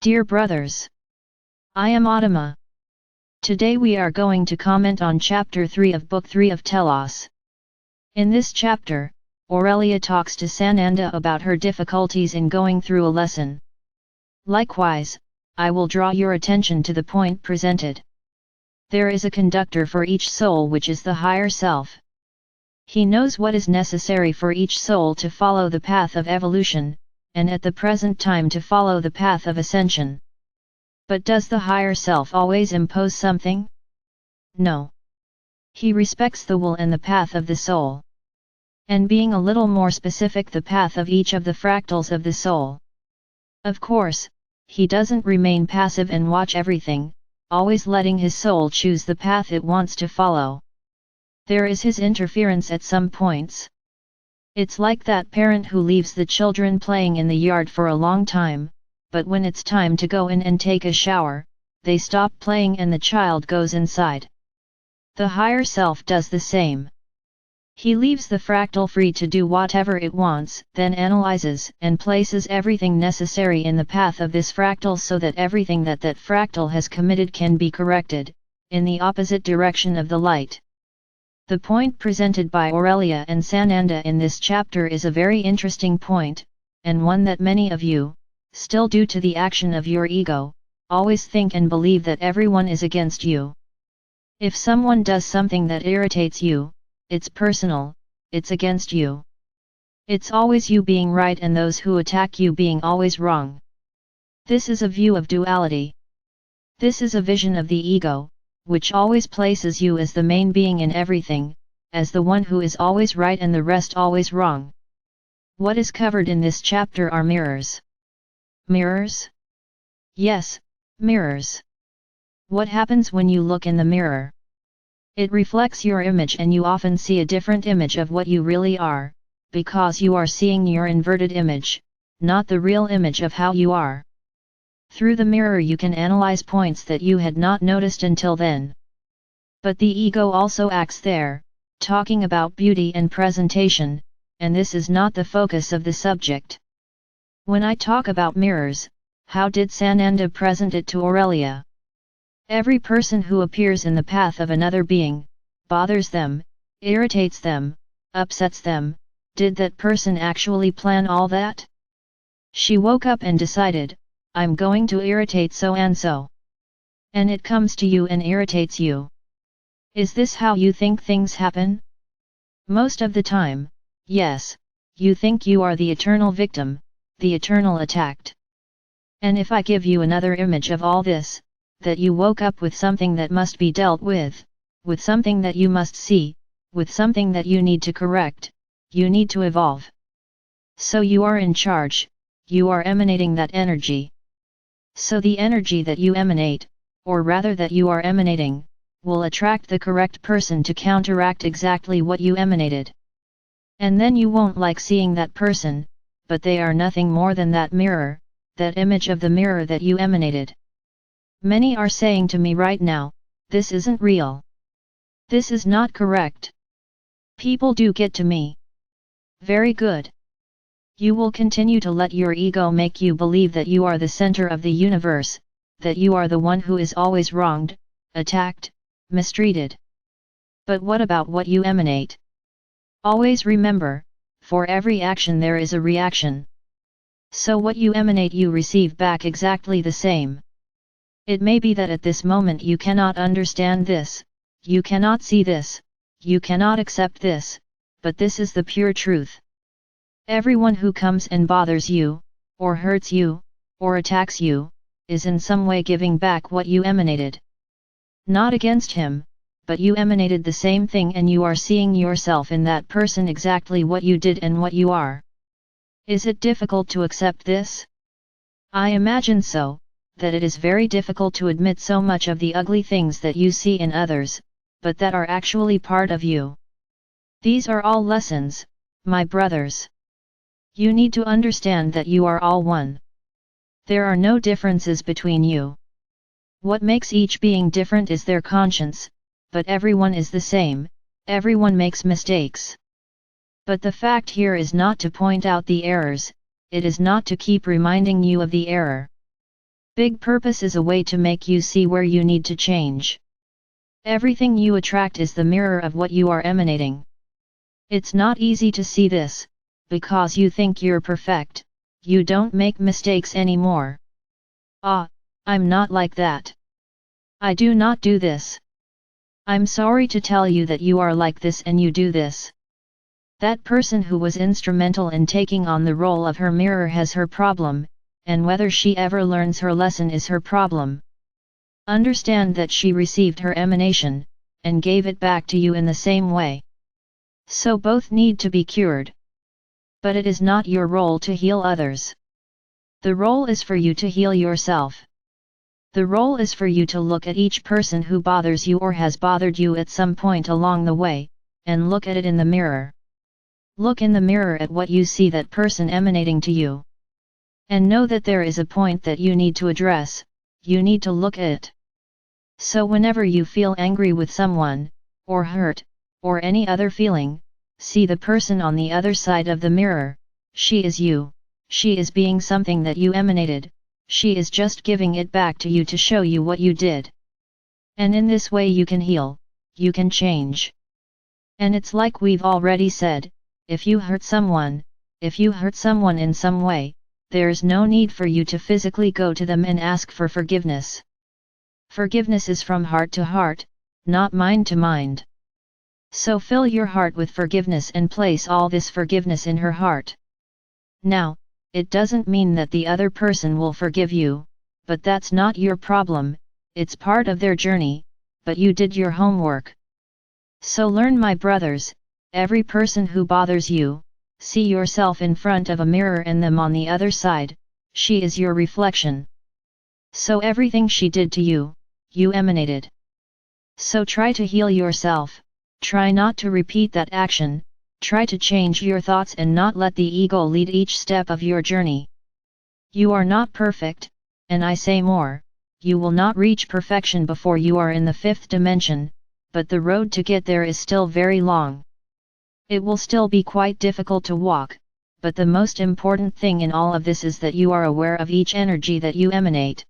Dear brothers, I am Adama. Today we are going to comment on Chapter 3 of Book 3 of Telos. In this chapter, Aurelia talks to Sananda about her difficulties in going through a lesson. Likewise, I will draw your attention to the point presented. There is a conductor for each soul, which is the higher self. He knows what is necessary for each soul to follow the path of evolution, and at the present time to follow the path of ascension. But does the higher self always impose something? No. He respects the will and the path of the soul. And being a little more specific, the path of each of the fractals of the soul. Of course, he doesn't remain passive and watch everything, always letting his soul choose the path it wants to follow. There is his interference at some points. It's like that parent who leaves the children playing in the yard for a long time, but when it's time to go in and take a shower, they stop playing and the child goes inside. The higher self does the same. He leaves the fractal free to do whatever it wants, then analyzes and places everything necessary in the path of this fractal so that everything that fractal has committed can be corrected, in the opposite direction of the light. The point presented by Aurelia and Sananda in this chapter is a very interesting point, and one that many of you, still due to the action of your ego, always think and believe that everyone is against you. If someone does something that irritates you, it's personal, it's against you. It's always you being right and those who attack you being always wrong. This is a view of duality. This is a vision of the ego, which always places you as the main being in everything, as the one who is always right and the rest always wrong. What is covered in this chapter are mirrors. Mirrors? Yes, mirrors. What happens when you look in the mirror? It reflects your image and you often see a different image of what you really are, because you are seeing your inverted image, not the real image of how you are. Through the mirror you can analyze points that you had not noticed until then. But the ego also acts there, talking about beauty and presentation, and this is not the focus of the subject. When I talk about mirrors, how did Sananda present it to Aurelia? Every person who appears in the path of another being, bothers them, irritates them, upsets them. Did that person actually plan all that? She woke up and decided, I'm going to irritate so and so. And it comes to you and irritates you. Is this how you think things happen? Most of the time, yes, you think you are the eternal victim, the eternal attacked. And if I give you another image of all this, that you woke up with something that must be dealt with something that you must see, with something that you need to correct, you need to evolve. So you are in charge, you are emanating that energy. So the energy that you emanate, or rather that you are emanating, will attract the correct person to counteract exactly what you emanated. And then you won't like seeing that person, but they are nothing more than that mirror, that image of the mirror that you emanated. Many are saying to me right now, this isn't real. This is not correct. People do get to me. Very good. You will continue to let your ego make you believe that you are the center of the universe, that you are the one who is always wronged, attacked, mistreated. But what about what you emanate? Always remember, for every action there is a reaction. So what you emanate you receive back exactly the same. It may be that at this moment you cannot understand this, you cannot see this, you cannot accept this, but this is the pure truth. Everyone who comes and bothers you, or hurts you, or attacks you, is in some way giving back what you emanated. Not against him, but you emanated the same thing and you are seeing yourself in that person exactly what you did and what you are. Is it difficult to accept this? I imagine so, that it is very difficult to admit so much of the ugly things that you see in others, but that are actually part of you. These are all lessons, my brothers. You need to understand that you are all one. There are no differences between you. What makes each being different is their conscience, but everyone is the same, everyone makes mistakes. But the fact here is not to point out the errors, it is not to keep reminding you of the error. big purpose is a way to make you see where you need to change. Everything you attract is the mirror of what you are emanating. It's not easy to see this, because you think you're perfect, you don't make mistakes anymore. Ah, I'm not like that. I do not do this. I'm sorry to tell you that you are like this and you do this. That person who was instrumental in taking on the role of her mirror has her problem, and whether she ever learns her lesson is her problem. Understand that she received her emanation, and gave it back to you in the same way. So both need to be cured. But it is not your role to heal others. The role is for you to heal yourself. The role is for you to look at each person who bothers you or has bothered you at some point along the way, and look at it in the mirror. Look in the mirror at what you see that person emanating to you. And know that there is a point that you need to address, you need to look at it. So whenever you feel angry with someone, or hurt, or any other feeling, see the person on the other side of the mirror. She is you, she is being something that you emanated, she is just giving it back to you to show you what you did. And in this way you can heal, you can change. And it's like we've already said, if you hurt someone in some way, there's no need for you to physically go to them and ask for forgiveness. Forgiveness is from heart to heart, not mind to mind. So fill your heart with forgiveness and place all this forgiveness in her heart. Now, it doesn't mean that the other person will forgive you, but that's not your problem, it's part of their journey, but you did your homework. So learn, my brothers, every person who bothers you, see yourself in front of a mirror and them on the other side, she is your reflection. So everything she did to you, you emanated. So try to heal yourself, try not to repeat that action, try to change your thoughts and not let the ego lead each step of your journey. You are not perfect, and I say more, you will not reach perfection before you are in the fifth dimension, but the road to get there is still very long. It will still be quite difficult to walk, but the most important thing in all of this is that you are aware of each energy that you emanate.